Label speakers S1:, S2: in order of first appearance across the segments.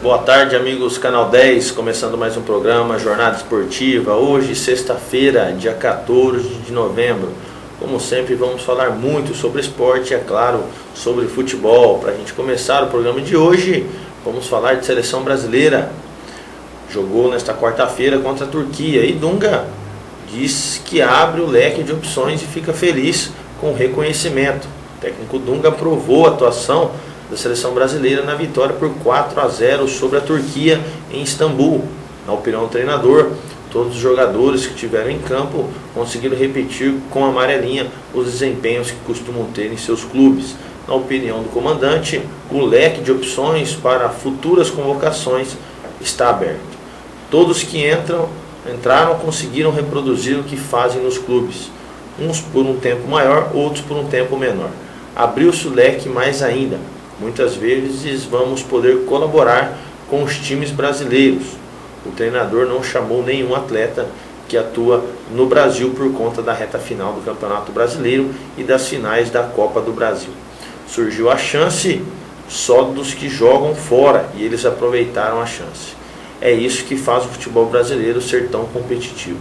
S1: Boa tarde, amigos Canal 10, começando mais um programa Jornada Esportiva. Hoje, sexta-feira, dia 14 de novembro. Como sempre, vamos falar muito sobre esporte e, é claro, sobre futebol. Para a gente começar o programa de hoje, vamos falar de seleção brasileira. Jogou nesta quarta-feira contra a Turquia e Dunga diz que abre o leque de opções e fica feliz com o reconhecimento. O técnico Dunga aprovou a atuação da seleção brasileira na vitória por 4-0 sobre a Turquia em Istambul. Na opinião do treinador, todos os jogadores que estiveram em campo conseguiram repetir com a amarelinha os desempenhos que costumam ter em seus clubes. Na opinião do comandante, o leque de opções para futuras convocações está aberto. Todos que entraram conseguiram reproduzir o que fazem nos clubes, uns por um tempo maior, outros por um tempo menor. Abriu-se o leque mais ainda. Muitas vezes vamos poder colaborar com os times brasileiros. O treinador não chamou nenhum atleta que atua no Brasil por conta da reta final do Campeonato Brasileiro e das finais da Copa do Brasil. Surgiu a chance só dos que jogam fora e eles aproveitaram a chance. É isso que faz o futebol brasileiro ser tão competitivo.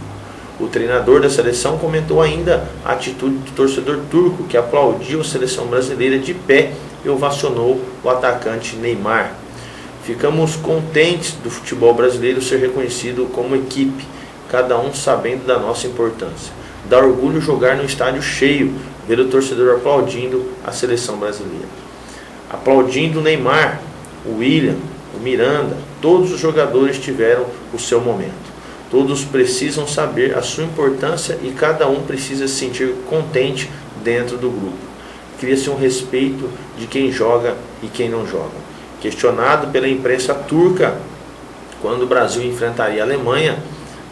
S1: O treinador da seleção comentou ainda a atitude do torcedor turco que aplaudiu a seleção brasileira de pé e ovacionou o atacante Neymar. Ficamos contentes do futebol brasileiro ser reconhecido como equipe, cada um sabendo da nossa importância. Dá orgulho jogar no estádio cheio, ver o torcedor aplaudindo a seleção brasileira. Aplaudindo o Neymar, o William, o Miranda, todos os jogadores tiveram o seu momento. Todos precisam saber a sua importância e cada um precisa se sentir contente dentro do grupo. Cria-se um respeito de quem joga e quem não joga. Questionado pela imprensa turca quando o Brasil enfrentaria a Alemanha,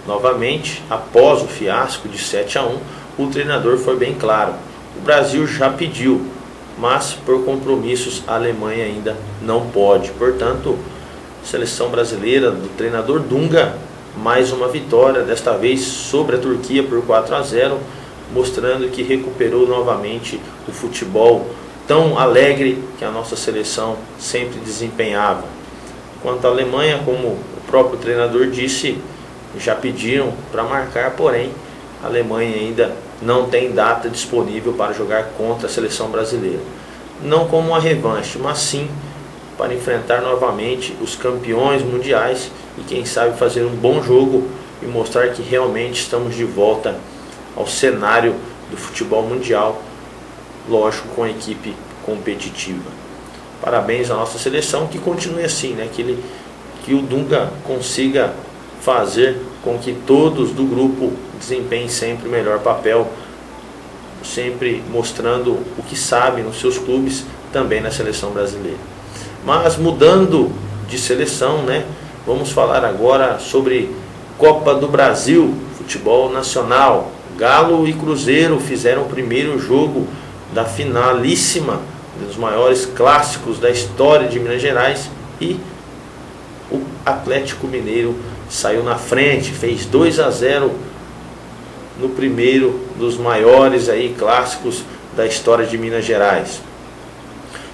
S1: novamente, após o fiasco de 7-1, o treinador foi bem claro. O Brasil já pediu, mas por compromissos a Alemanha ainda não pode. Portanto, seleção brasileira do treinador Dunga, mais uma vitória, desta vez sobre a Turquia por 4-0, mostrando que recuperou novamente o futebol tão alegre que a nossa seleção sempre desempenhava. Quanto à Alemanha, como o próprio treinador disse, já pediram para marcar, porém a Alemanha ainda não tem data disponível para jogar contra a seleção brasileira. Não como uma revanche, mas sim para enfrentar novamente os campeões mundiais e quem sabe fazer um bom jogo e mostrar que realmente estamos de volta ao cenário do futebol mundial, lógico, com a equipe competitiva. Parabéns à nossa seleção, que continue assim, né? Que o Dunga consiga fazer com que todos do grupo desempenhem sempre o melhor papel, sempre mostrando o que sabem nos seus clubes, também na seleção brasileira. Mas mudando de seleção, né? Vamos falar agora sobre Copa do Brasil, futebol nacional. Galo e Cruzeiro fizeram o primeiro jogo da finalíssima, dos maiores clássicos da história de Minas Gerais, e o Atlético Mineiro saiu na frente, fez 2-0 no primeiro dos maiores clássicos da história de Minas Gerais.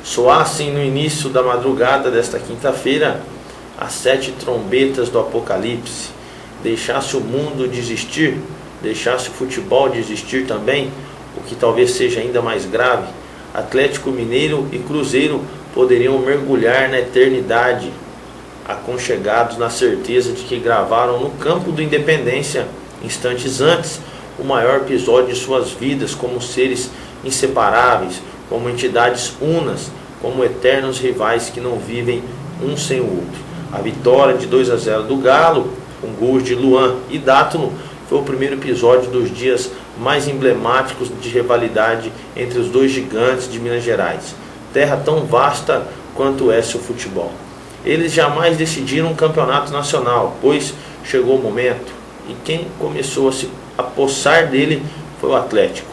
S1: Soassem no início da madrugada desta quinta-feira as 7 trombetas do Apocalipse. Deixasse o mundo desistir, deixasse o futebol desistir também, o que talvez seja ainda mais grave. Atlético Mineiro e Cruzeiro poderiam mergulhar na eternidade, aconchegados na certeza de que gravaram no campo do Independência, instantes antes, o maior episódio de suas vidas como seres inseparáveis, como entidades unas, como eternos rivais que não vivem um sem o outro. A vitória de 2-0 do Galo, com gols de Luan e Dátulo, foi o primeiro episódio dos dias mais emblemáticos de rivalidade entre os dois gigantes de Minas Gerais, terra tão vasta quanto é seu futebol. Eles jamais decidiram um campeonato nacional, pois chegou o momento, e quem começou a se apossar dele foi o Atlético.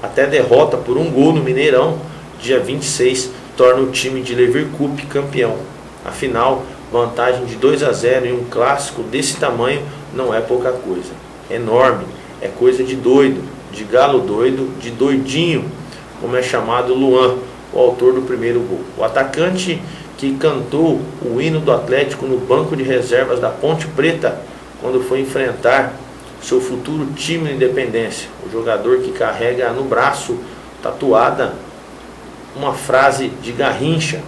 S1: Até a derrota por 1 gol no Mineirão, dia 26, torna o time de Leverkusen campeão. Afinal, vantagem de 2-0 em um clássico desse tamanho não é pouca coisa. É enorme, é coisa de doido, de galo doido, de doidinho, como é chamado Luan, o autor do primeiro gol. O atacante, que cantou o hino do Atlético no banco de reservas da Ponte Preta, quando foi enfrentar seu futuro time de Independência. O jogador que carrega no braço, tatuada, uma frase de Garrincha: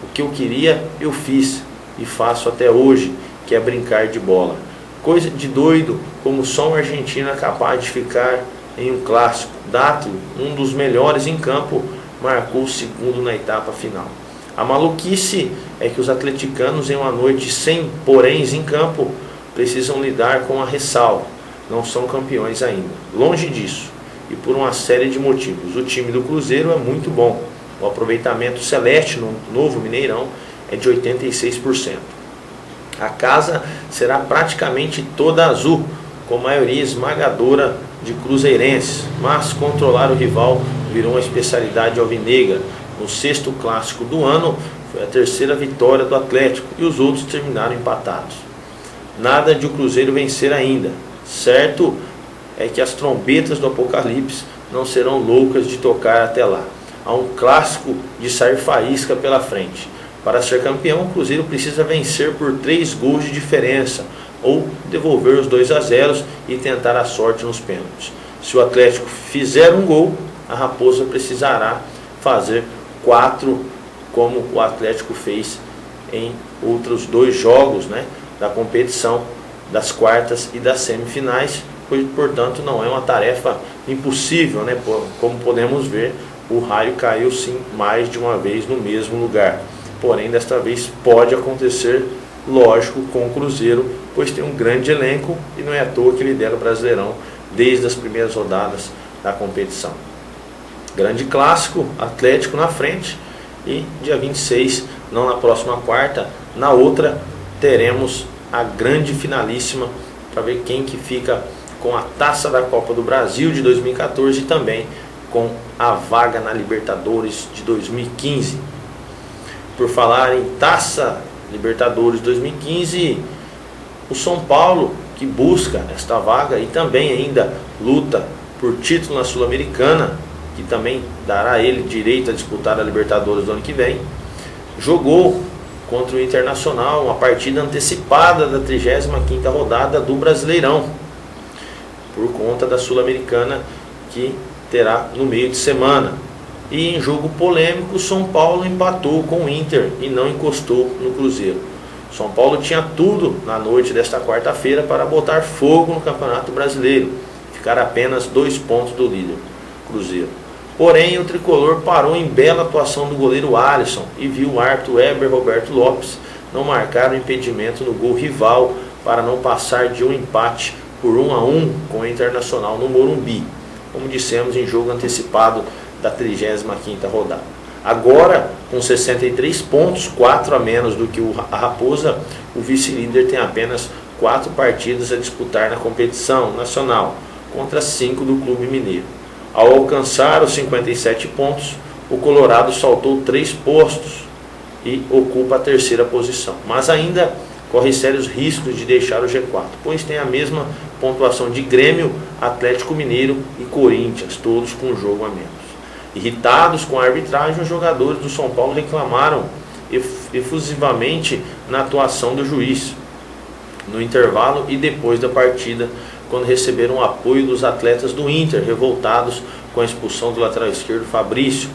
S1: o que eu queria, eu fiz e faço até hoje, que é brincar de bola. Coisa de doido, como só um argentino é capaz de ficar em um clássico. Dátilo, um dos melhores em campo, marcou o segundo na etapa final. A maluquice é que os atleticanos, em uma noite sem poréns em campo, precisam lidar com a ressalva. Não são campeões ainda, longe disso, e por uma série de motivos. O time do Cruzeiro é muito bom. O aproveitamento celeste no novo Mineirão é de 86%. A casa será praticamente toda azul, com maioria esmagadora de cruzeirenses, mas controlar o rival virou uma especialidade alvinegra. No sexto clássico do ano, foi a terceira vitória do Atlético e os outros terminaram empatados. Nada de o Cruzeiro vencer ainda. Certo é que as trombetas do Apocalipse não serão loucas de tocar até lá. Há um clássico de sair faísca pela frente. Para ser campeão, o Cruzeiro precisa vencer por 3 gols de diferença, ou devolver os 2-0 e tentar a sorte nos pênaltis. Se o Atlético fizer um gol, a Raposa precisará fazer 4, como o Atlético fez em outros 2 jogos, da competição, das quartas e das semifinais, pois, portanto, não é uma tarefa impossível, como podemos ver, o raio caiu sim mais de uma vez no mesmo lugar. Porém, desta vez pode acontecer, lógico, com o Cruzeiro, pois tem um grande elenco e não é à toa que lidera o Brasileirão desde as primeiras rodadas da competição. Grande clássico, Atlético na frente, e dia 26, não na próxima quarta, na outra teremos a grande finalíssima para ver quem que fica com a Taça da Copa do Brasil de 2014 e também com a vaga na Libertadores de 2015. Por falar em Taça Libertadores 2015, o São Paulo, que busca esta vaga e também ainda luta por título na Sul-Americana, que também dará a ele direito a disputar a Libertadores do ano que vem, jogou contra o Internacional uma partida antecipada da 35ª rodada do Brasileirão, por conta da Sul-Americana que terá no meio de semana. E em jogo polêmico, o São Paulo empatou com o Inter e não encostou no Cruzeiro. São Paulo tinha tudo na noite desta quarta-feira para botar fogo no Campeonato Brasileiro, ficar apenas 2 pontos do líder, Cruzeiro. Porém, o tricolor parou em bela atuação do goleiro Alisson e viu o árbitro Weber Roberto Lopes não marcar o impedimento no gol rival para não passar de um empate por 1-1 com o Internacional no Morumbi, como dissemos em jogo antecipado da 35ª rodada. Agora, com 63 pontos, 4 a menos do que a Raposa, o vice-líder tem apenas 4 partidas a disputar na competição nacional, contra 5 do Clube Mineiro. Ao alcançar os 57 pontos, o Colorado saltou 3 postos e ocupa a 3ª posição, mas ainda corre sérios riscos de deixar o G4, pois tem a mesma pontuação de Grêmio, Atlético Mineiro e Corinthians, todos com um jogo a menos. Irritados com a arbitragem, os jogadores do São Paulo reclamaram efusivamente na atuação do juiz, no intervalo e depois da partida, quando receberam o apoio dos atletas do Inter, revoltados com a expulsão do lateral esquerdo Fabrício,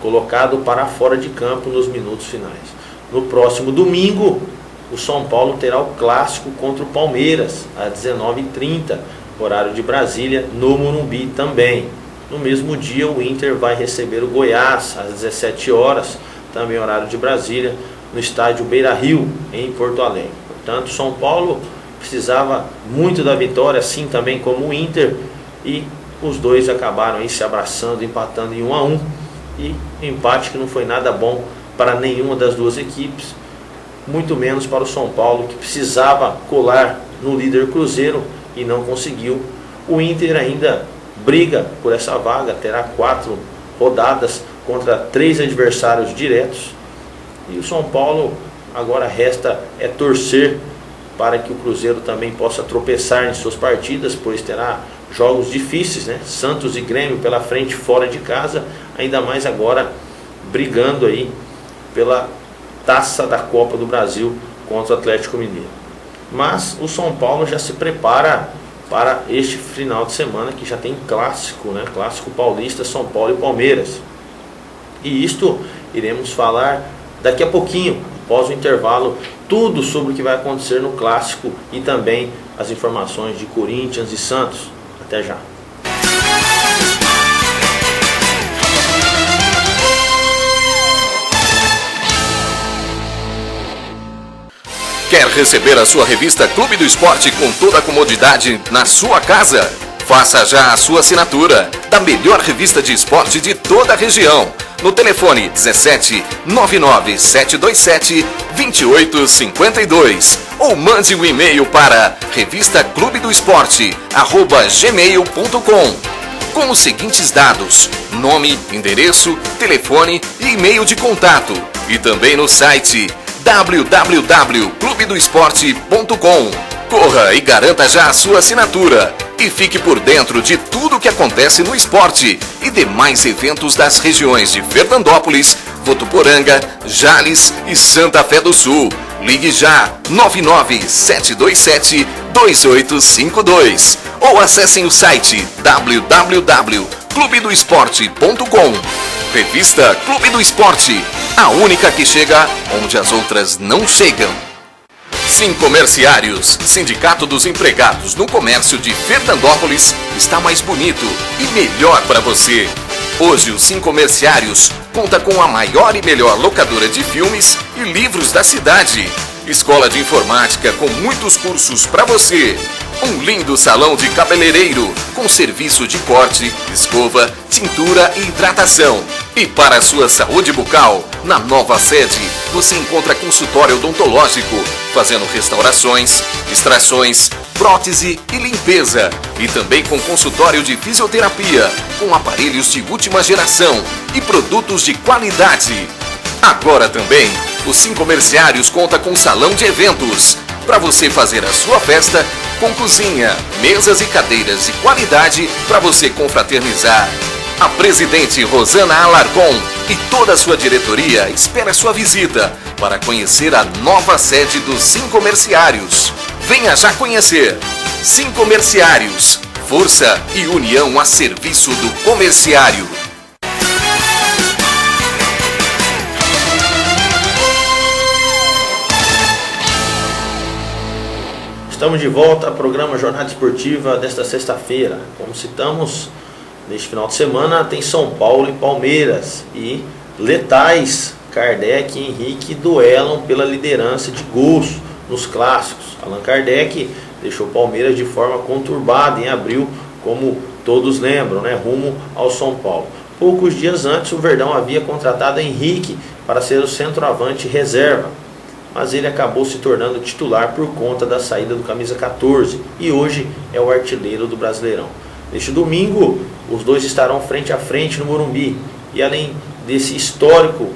S1: colocado para fora de campo nos minutos finais. No próximo domingo, o São Paulo terá o clássico contra o Palmeiras, às 19h30, horário de Brasília, no Morumbi também. No mesmo dia, o Inter vai receber o Goiás, às 17 horas, também horário de Brasília, no estádio Beira-Rio, em Porto Alegre. Portanto, São Paulo precisava muito da vitória, assim também como o Inter, e os dois acabaram aí se abraçando, empatando em 1-1, e empate que não foi nada bom para nenhuma das duas equipes, muito menos para o São Paulo, que precisava colar no líder Cruzeiro e não conseguiu. O Inter ainda briga por essa vaga, terá 4 rodadas contra 3 adversários diretos, e o São Paulo agora resta torcer para que o Cruzeiro também possa tropeçar em suas partidas, pois terá jogos difíceis, Santos e Grêmio pela frente, fora de casa, ainda mais agora brigando aí pela Taça da Copa do Brasil contra o Atlético Mineiro. Mas o São Paulo já se prepara para este final de semana, que já tem clássico, né? Clássico paulista, São Paulo e Palmeiras. E isto iremos falar daqui a pouquinho, após o intervalo, tudo sobre o que vai acontecer no clássico e também as informações de Corinthians e Santos. Até já.
S2: Quer receber a sua revista Clube do Esporte com toda a comodidade na sua casa? Faça já a sua assinatura da melhor revista de esporte de toda a região. No telefone 17 99 727 2852 ou mande um e-mail para revistaclubedoesporte@gmail.com com os seguintes dados: nome, endereço, telefone e e-mail de contato, e também no site www.clubedoesporte.com. Corra e garanta já a sua assinatura e fique por dentro de tudo o que acontece no esporte e demais eventos das regiões de Fernandópolis, Votuporanga, Jales e Santa Fé do Sul. Ligue já 99-727-2852 ou acessem o site www.clubedoesporte.com. Revista Clube do Esporte, a única que chega onde as outras não chegam. Sincomerciários, Sindicato dos Empregados no Comércio de Fernandópolis, está mais bonito e melhor para você. Hoje o Sincomerciários conta com a maior e melhor locadora de filmes e livros da cidade. Escola de informática com muitos cursos para você. Um lindo salão de cabeleireiro com serviço de corte, escova, tintura e hidratação. E para a sua saúde bucal, na nova sede, você encontra consultório odontológico, fazendo restaurações, extrações, prótese e limpeza. E também com consultório de fisioterapia, com aparelhos de última geração e produtos de qualidade. Agora também, o Sincomerciários conta com salão de eventos, para você fazer a sua festa com cozinha, mesas e cadeiras de qualidade para você confraternizar. A presidente Rosana Alarcon e toda a sua diretoria espera sua visita para conhecer a nova sede dos Sincomerciários. Venha já conhecer. Sincomerciários, força e união a serviço do comerciário.
S1: Estamos de volta ao programa Jornada Esportiva desta sexta-feira. Como citamos, neste final de semana tem São Paulo e Palmeiras. E letais, Kardec e Henrique duelam pela liderança de gols nos clássicos. Allan Kardec deixou o Palmeiras de forma conturbada em abril, como todos lembram, né, rumo ao São Paulo. Poucos dias antes, o Verdão havia contratado Henrique para ser o centroavante reserva, mas ele acabou se tornando titular por conta da saída do camisa 14 e hoje é o artilheiro do Brasileirão. Neste domingo, os dois estarão frente a frente no Morumbi e, além desse histórico,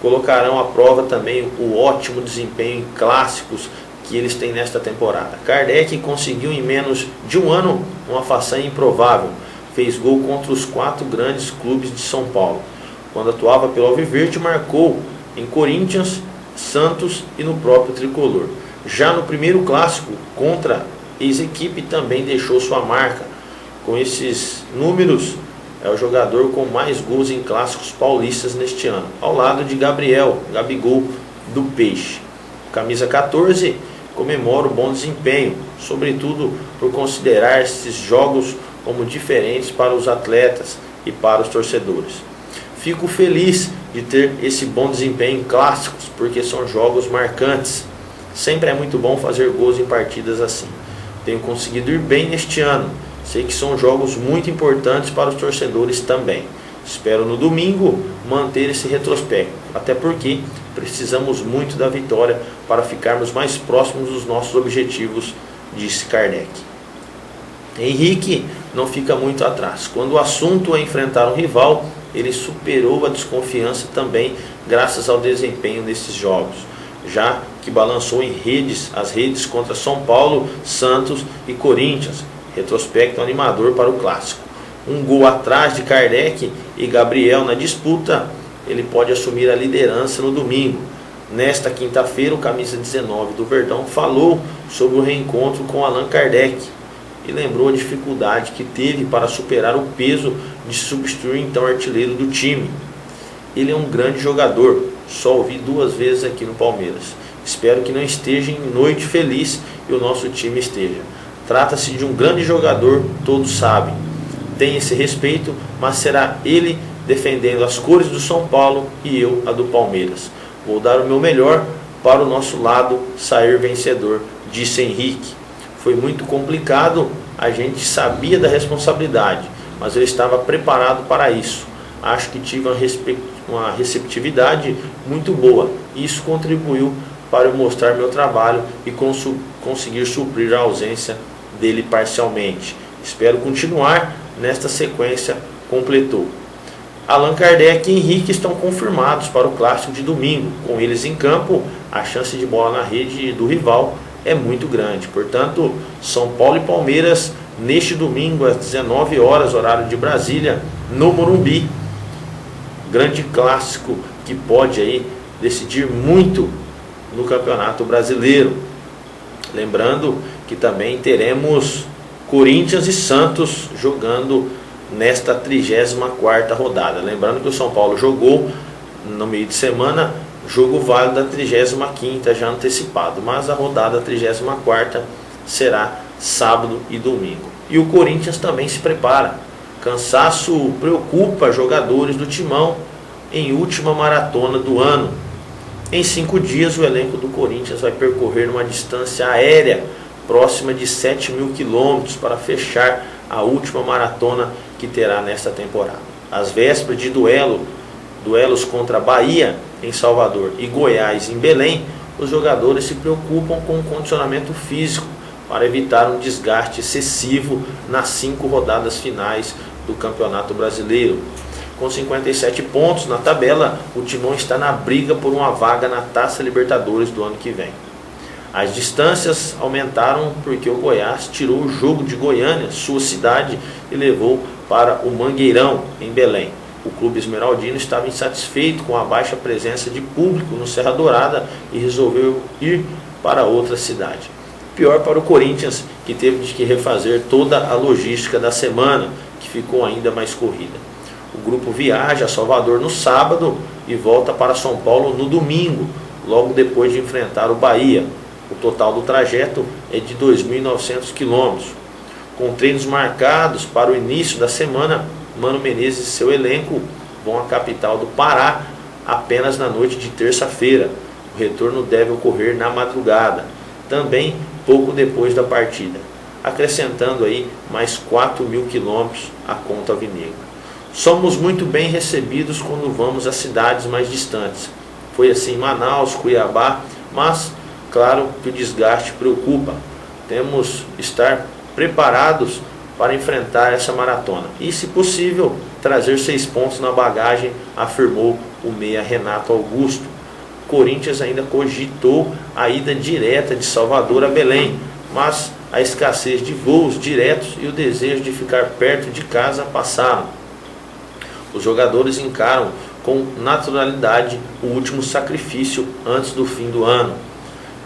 S1: colocarão à prova também o ótimo desempenho em clássicos que eles têm nesta temporada. Kardec conseguiu em menos de um ano uma façanha improvável. Fez gol contra os 4 grandes clubes de São Paulo. Quando atuava pelo Alviverde, marcou em Corinthians, Santos e no próprio Tricolor. Já no primeiro clássico contra ex-equipe também deixou sua marca. Com esses números, é o jogador com mais gols em clássicos paulistas neste ano, ao lado de Gabigol do Peixe. Camisa 14 comemora o bom desempenho, sobretudo por considerar esses jogos como diferentes para os atletas e para os torcedores. Fico feliz de ter esse bom desempenho em clássicos, porque são jogos marcantes. Sempre é muito bom fazer gols em partidas assim. Tenho conseguido ir bem neste ano. Sei que são jogos muito importantes para os torcedores também. Espero no domingo manter esse retrospecto, até porque precisamos muito da vitória para ficarmos mais próximos dos nossos objetivos, disse Kardec. Henrique não fica muito atrás. Quando o assunto é enfrentar um rival, ele superou a desconfiança também graças ao desempenho nesses jogos, já que balançou as redes contra São Paulo, Santos e Corinthians. Retrospecto animador para o clássico. Um gol atrás de Kardec e Gabriel na disputa, ele pode assumir a liderança no domingo. Nesta quinta-feira, o camisa 19 do Verdão falou sobre o reencontro com Allan Kardec e lembrou a dificuldade que teve para superar o peso de substituir o então artilheiro do time. Ele é um grande jogador, só o vi 2 vezes aqui no Palmeiras. Espero que não esteja em noite feliz e o nosso time esteja. Trata-se de um grande jogador, todos sabem. Tem esse respeito, mas será ele defendendo as cores do São Paulo e eu a do Palmeiras. Vou dar o meu melhor para o nosso lado sair vencedor, disse Henrique. Foi muito complicado, a gente sabia da responsabilidade, mas eu estava preparado para isso. Acho que tive uma receptividade muito boa. Isso contribuiu para eu mostrar meu trabalho e conseguir suprir a ausência dele parcialmente. Espero continuar nesta sequência, completou. Allan Kardec e Henrique estão confirmados para o clássico de domingo. Com eles em campo, a chance de bola na rede do rival é muito grande. Portanto, São Paulo e Palmeiras neste domingo às 19 horas, horário de Brasília, no Morumbi. Grande clássico que pode aí decidir muito no Campeonato Brasileiro. Lembrando que também teremos Corinthians e Santos jogando nesta 34ª rodada. Lembrando que o São Paulo jogou no meio de semana, jogo válido da 35ª já antecipado, mas a rodada 34ª será sábado e domingo. E o Corinthians também se prepara. Cansaço preocupa jogadores do Timão em última maratona do ano. Em 5 dias o elenco do Corinthians vai percorrer uma distância aérea próxima de 7.000 quilômetros para fechar a última maratona que terá nesta temporada. Às vésperas de duelos contra Bahia em Salvador e Goiás em Belém, os jogadores se preocupam com o condicionamento físico para evitar um desgaste excessivo nas 5 rodadas finais do Campeonato Brasileiro. Com 57 pontos na tabela, o Timão está na briga por uma vaga na Taça Libertadores do ano que vem. As distâncias aumentaram porque o Goiás tirou o jogo de Goiânia, sua cidade, e levou para o Mangueirão, em Belém. O clube esmeraldino estava insatisfeito com a baixa presença de público no Serra Dourada e resolveu ir para outra cidade. Pior para o Corinthians, que teve que refazer toda a logística da semana, que ficou ainda mais corrida. O grupo viaja a Salvador no sábado e volta para São Paulo no domingo, logo depois de enfrentar o Bahia. O total do trajeto é de 2.900 quilômetros. Com treinos marcados para o início da semana, Mano Menezes e seu elenco vão à capital do Pará apenas na noite de terça-feira. O retorno deve ocorrer na madrugada, também pouco depois da partida, acrescentando aí mais 4.000 quilômetros à conta alvinegra. Somos muito bem recebidos quando vamos a cidades mais distantes. Foi assim em Manaus, Cuiabá, mas claro que o desgaste preocupa. Temos que estar preparados para enfrentar essa maratona e, se possível, trazer 6 pontos na bagagem, afirmou o meia Renato Augusto. Corinthians ainda cogitou a ida direta de Salvador a Belém, mas a escassez de voos diretos e o desejo de ficar perto de casa passaram. Os jogadores encaram com naturalidade o último sacrifício antes do fim do ano.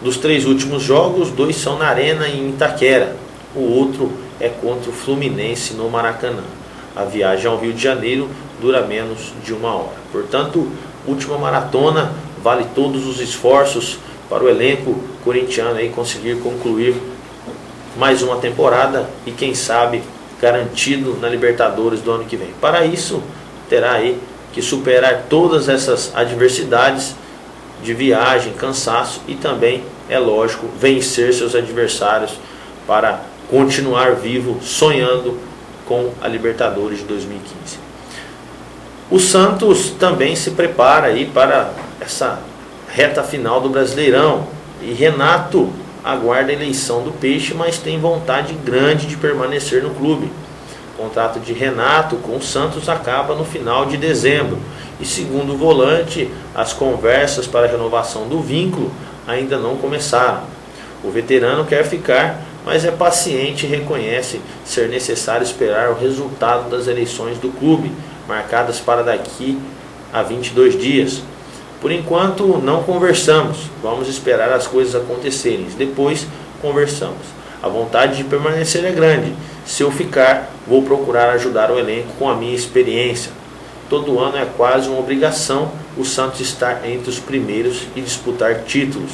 S1: Dos 3 últimos jogos, 2 são na Arena em Itaquera. O outro é contra o Fluminense no Maracanã. A viagem ao Rio de Janeiro dura menos de 1 hora. Portanto, última maratona, vale todos os esforços para o elenco corintiano aí conseguir concluir mais uma temporada e, quem sabe, garantido na Libertadores do ano que vem. Para isso, terá aí que superar todas essas adversidades de viagem, cansaço e também, é lógico, vencer seus adversários para continuar vivo, sonhando com a Libertadores de 2015. O Santos também se prepara aí para essa reta final do Brasileirão. E Renato aguarda a eleição do Peixe, mas tem vontade grande de permanecer no clube. O contrato de Renato com o Santos acaba no final de dezembro. E segundo o volante, as conversas para a renovação do vínculo ainda não começaram. O veterano quer ficar, mas é paciente e reconhece ser necessário esperar o resultado das eleições do clube, marcadas para daqui a 22 dias. Por enquanto não conversamos, vamos esperar as coisas acontecerem, depois conversamos. A vontade de permanecer é grande, se eu ficar vou procurar ajudar o elenco com a minha experiência. Todo ano é quase uma obrigação o Santos estar entre os primeiros e disputar títulos.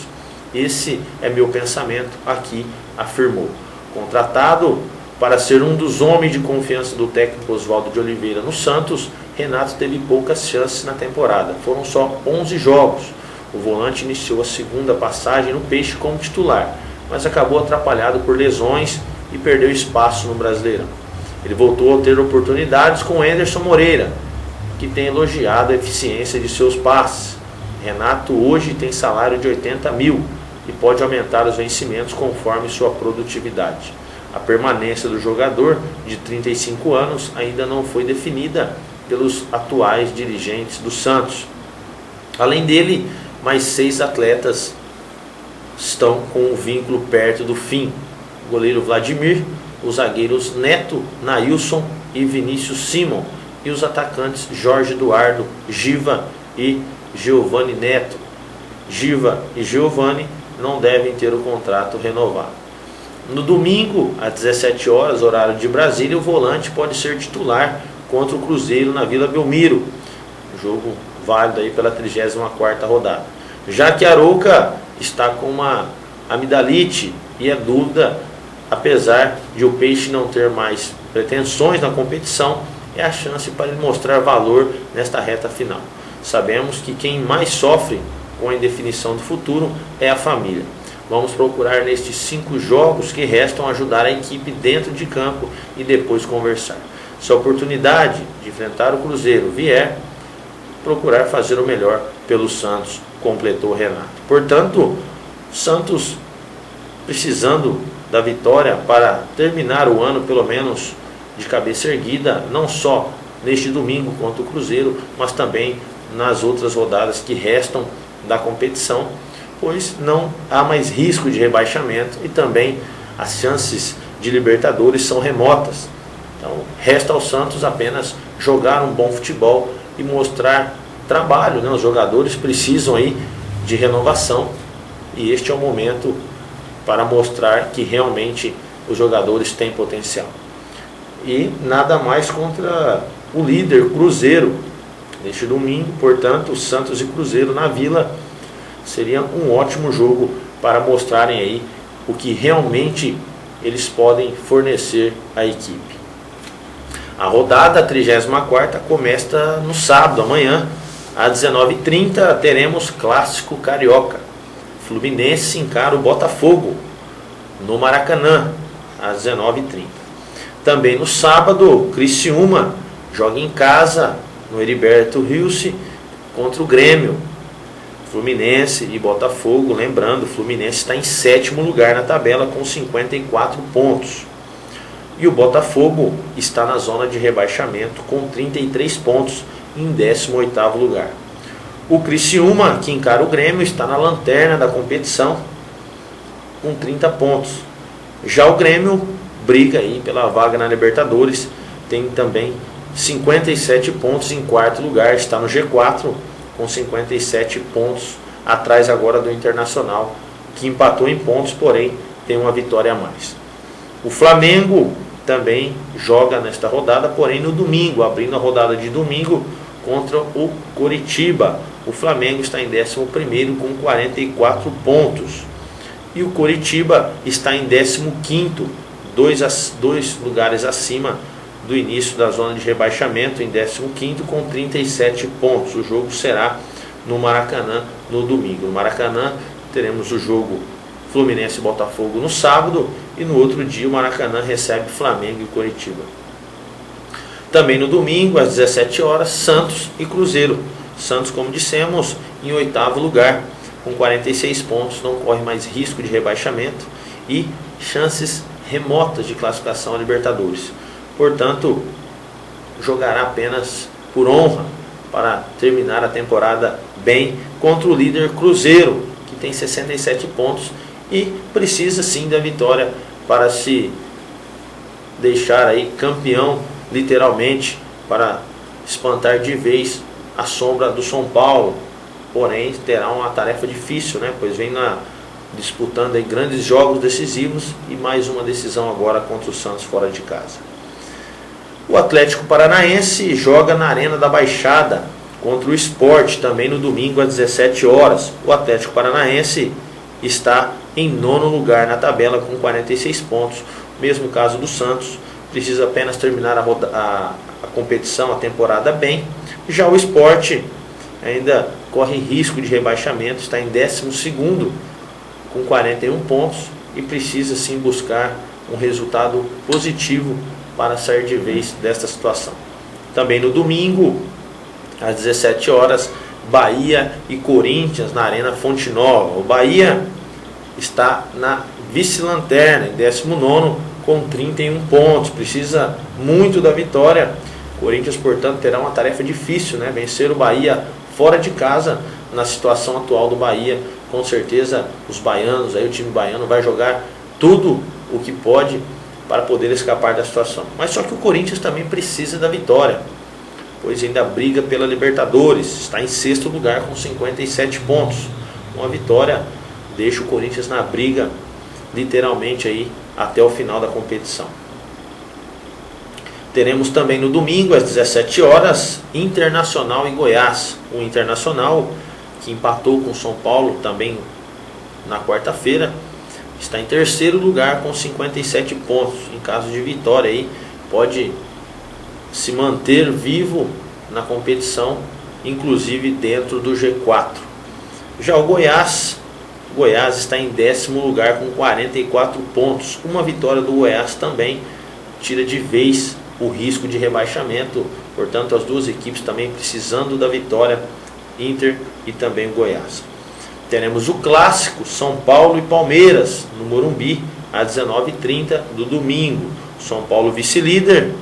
S1: Esse é meu pensamento aqui, afirmou. Contratado para ser um dos homens de confiança do técnico Oswaldo de Oliveira no Santos, Renato teve poucas chances na temporada. Foram só 11 jogos. O volante iniciou a segunda passagem no Peixe como titular, mas acabou atrapalhado por lesões e perdeu espaço no Brasileirão. Ele voltou a ter oportunidades com Anderson Moreira, que tem elogiado a eficiência de seus passes. Renato hoje tem salário de 80 mil e pode aumentar os vencimentos conforme sua produtividade. A permanência do jogador de 35 anos ainda não foi definida pelos atuais dirigentes do Santos. Além dele, mais 6 atletas estão com o vínculo perto do fim. O goleiro Vladimir, os zagueiros Neto, Nailson e Vinícius Simon, e os atacantes Jorge Eduardo, Giva e Giovani Neto. Giva e Giovani não devem ter o contrato renovado. No domingo, às 17 horas, horário de Brasília, o volante pode ser titular contra o Cruzeiro na Vila Belmiro. Jogo válido aí pela 34ª rodada. Já que Arouca está com uma amidalite e é dúvida, apesar de o Peixe não ter mais pretensões na competição, é a chance para ele mostrar valor nesta reta final. Sabemos que quem mais sofre com a indefinição do futuro é a família. Vamos procurar nestes 5 jogos que restam ajudar a equipe dentro de campo e depois conversar. Se a oportunidade de enfrentar o Cruzeiro vier, procurar fazer o melhor pelo Santos, completou Renato. Portanto, Santos precisando da vitória para terminar o ano pelo menos de cabeça erguida, não só neste domingo contra o Cruzeiro, mas também nas outras rodadas que restam da competição, pois não há mais risco de rebaixamento e também as chances de Libertadores são remotas. Então resta ao Santos apenas jogar um bom futebol e mostrar trabalho, né? Os jogadores precisam aí de renovação e este é o momento para mostrar que realmente os jogadores têm potencial. E nada mais contra o líder Cruzeiro neste domingo, portanto, Santos e Cruzeiro na Vila seria um ótimo jogo para mostrarem aí o que realmente eles podem fornecer à equipe. A rodada 34ª começa no sábado, amanhã, às 19h30, teremos Clássico Carioca. Fluminense encara o Botafogo no Maracanã, às 19h30. Também no sábado, Criciúma joga em casa no Heriberto Rilse contra o Grêmio. Fluminense e Botafogo, lembrando, o Fluminense está em 7º lugar na tabela com 54 pontos. E o Botafogo está na zona de rebaixamento com 33 pontos em 18º lugar. O Criciúma, que encara o Grêmio, está na lanterna da competição com 30 pontos. Já o Grêmio briga aí pela vaga na Libertadores, tem também 57 pontos em 4º lugar, está no G4 com 57 pontos, atrás agora do Internacional, que empatou em pontos, porém tem uma vitória a mais. O Flamengo também joga nesta rodada, porém no domingo, abrindo a rodada de domingo contra o Coritiba. O Flamengo está em 11º com 44 pontos. E o Coritiba está em 15º, dois lugares acima do início da zona de rebaixamento, em 15º com 37 pontos. O jogo será no Maracanã no domingo. No Maracanã teremos o jogo Fluminense e Botafogo no sábado e no outro dia o Maracanã recebe Flamengo e Coritiba. Também no domingo às 17 horas, Santos e Cruzeiro. Santos, como dissemos, em 8º lugar com 46 pontos, não corre mais risco de rebaixamento e chances remotas de classificação a Libertadores. Portanto, jogará apenas por honra para terminar a temporada bem contra o líder Cruzeiro, que tem 67 pontos e precisa sim da vitória para se deixar aí campeão, literalmente, para espantar de vez a sombra do São Paulo, porém terá uma tarefa difícil, né? Pois vem disputando aí grandes jogos decisivos e mais uma decisão agora contra o Santos fora de casa. O Atlético Paranaense joga na Arena da Baixada contra o Sport, também no domingo às 17 horas. O Atlético Paranaense está em 9º lugar na tabela com 46 pontos. Mesmo caso do Santos, precisa apenas terminar a competição, a temporada bem. Já o Sport ainda corre risco de rebaixamento, está em 12º com 41 pontos e precisa sim buscar um resultado positivo para sair de vez desta situação. Também no domingo, às 17 horas, Bahia e Corinthians na Arena Fonte Nova. O Bahia está na vice-lanterna, em 19º, com 31 pontos. Precisa muito da vitória. O Corinthians, portanto, terá uma tarefa difícil, né? Vencer o Bahia fora de casa. Na situação atual do Bahia, com certeza os baianos, aí o time baiano vai jogar tudo o que pode para poder escapar da situação. Mas só que o Corinthians também precisa da vitória, pois ainda briga pela Libertadores, está em 6º lugar com 57 pontos. Uma vitória deixa o Corinthians na briga, literalmente aí até o final da competição. Teremos também no domingo às 17 horas Internacional e Goiás. O Internacional, que empatou com o São Paulo também na quarta-feira, está em 3º lugar com 57 pontos. Em caso de vitória aí, pode se manter vivo na competição, inclusive dentro do G4. Já o Goiás está em 10º lugar com 44 pontos. Uma vitória do Goiás também tira de vez o risco de rebaixamento. Portanto, as duas equipes também precisando da vitória, Inter e também o Goiás. Teremos o clássico São Paulo e Palmeiras no Morumbi às 19h30 do domingo. São Paulo vice-líder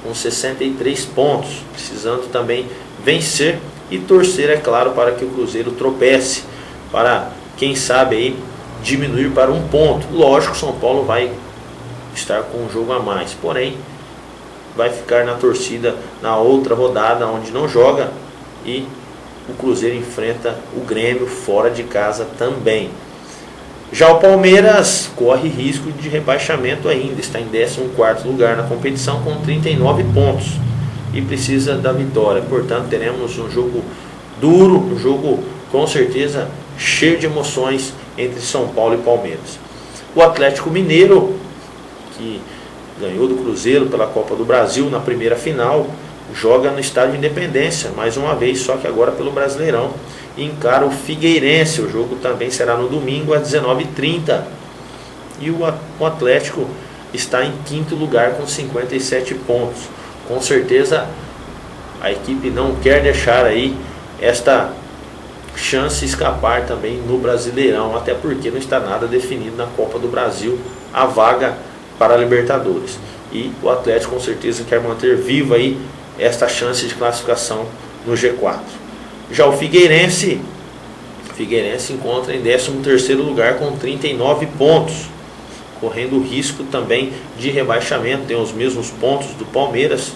S1: com 63 pontos, precisando também vencer e torcer, é claro, para que o Cruzeiro tropece, para quem sabe aí diminuir para 1 ponto. Lógico, São Paulo vai estar com um jogo a mais, porém vai ficar na torcida na outra rodada onde não joga, e o Cruzeiro enfrenta o Grêmio fora de casa também. Já o Palmeiras corre risco de rebaixamento ainda, está em 14º lugar na competição com 39 pontos e precisa da vitória. Portanto, teremos um jogo duro, um jogo com certeza cheio de emoções entre São Paulo e Palmeiras. O Atlético Mineiro, que ganhou do Cruzeiro pela Copa do Brasil na primeira final, joga no Estádio Independência mais uma vez, só que agora pelo Brasileirão, e encara o Figueirense. O jogo também será no domingo às 19h30. E o Atlético está em 5º lugar com 57 pontos. Com certeza a equipe não quer deixar aí esta chance escapar também no Brasileirão, até porque não está nada definido na Copa do Brasil a vaga para a Libertadores. E o Atlético com certeza quer manter viva aí esta chance de classificação no G4. Já o Figueirense encontra em 13º lugar com 39 pontos, correndo risco também de rebaixamento, tem os mesmos pontos do Palmeiras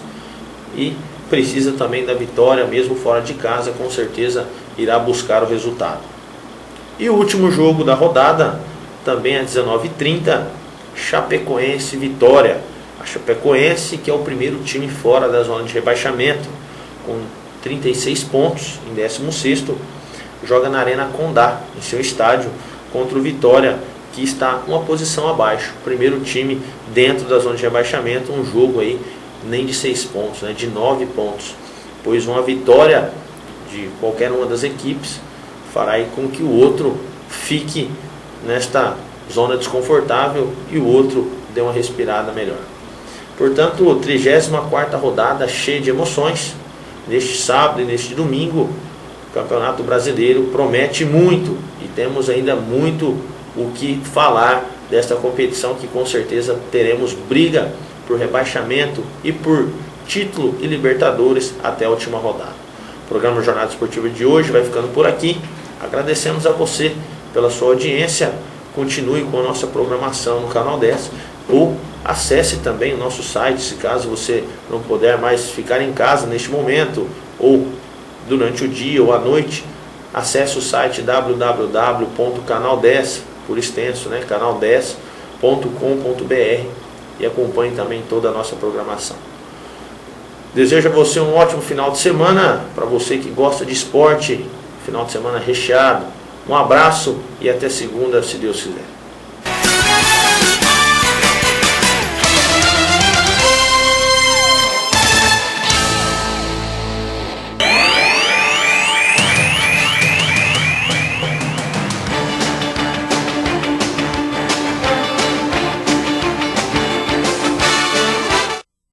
S1: e precisa também da vitória, mesmo fora de casa, com certeza irá buscar o resultado. E o último jogo da rodada, também às 19h30, Chapecoense e Vitória. A Chapecoense, que é o primeiro time fora da zona de rebaixamento, com 36 pontos, em 16º, joga na Arena Condá, em seu estádio, contra o Vitória, que está uma posição abaixo. Primeiro time dentro da zona de rebaixamento, um jogo aí nem de 6 pontos, né, de 9 pontos, pois uma vitória de qualquer uma das equipes fará aí com que o outro fique nesta zona desconfortável e o outro dê uma respirada melhor. Portanto, 34ª rodada cheia de emoções. Neste sábado e neste domingo, o Campeonato Brasileiro promete muito e temos ainda muito o que falar desta competição, que com certeza teremos briga por rebaixamento e por título e Libertadores até a última rodada. O programa Jornada Esportiva de hoje vai ficando por aqui. Agradecemos a você pela sua audiência. Continue com a nossa programação no Canal 10 ou acesse também o nosso site, se caso você não puder mais ficar em casa neste momento ou durante o dia ou à noite. acesse o site www.canal10, por extenso, né, canal10.com.br, e acompanhe também toda a nossa programação. Desejo a você um ótimo final de semana, para você que gosta de esporte, final de semana recheado. Um abraço e até segunda, se Deus quiser.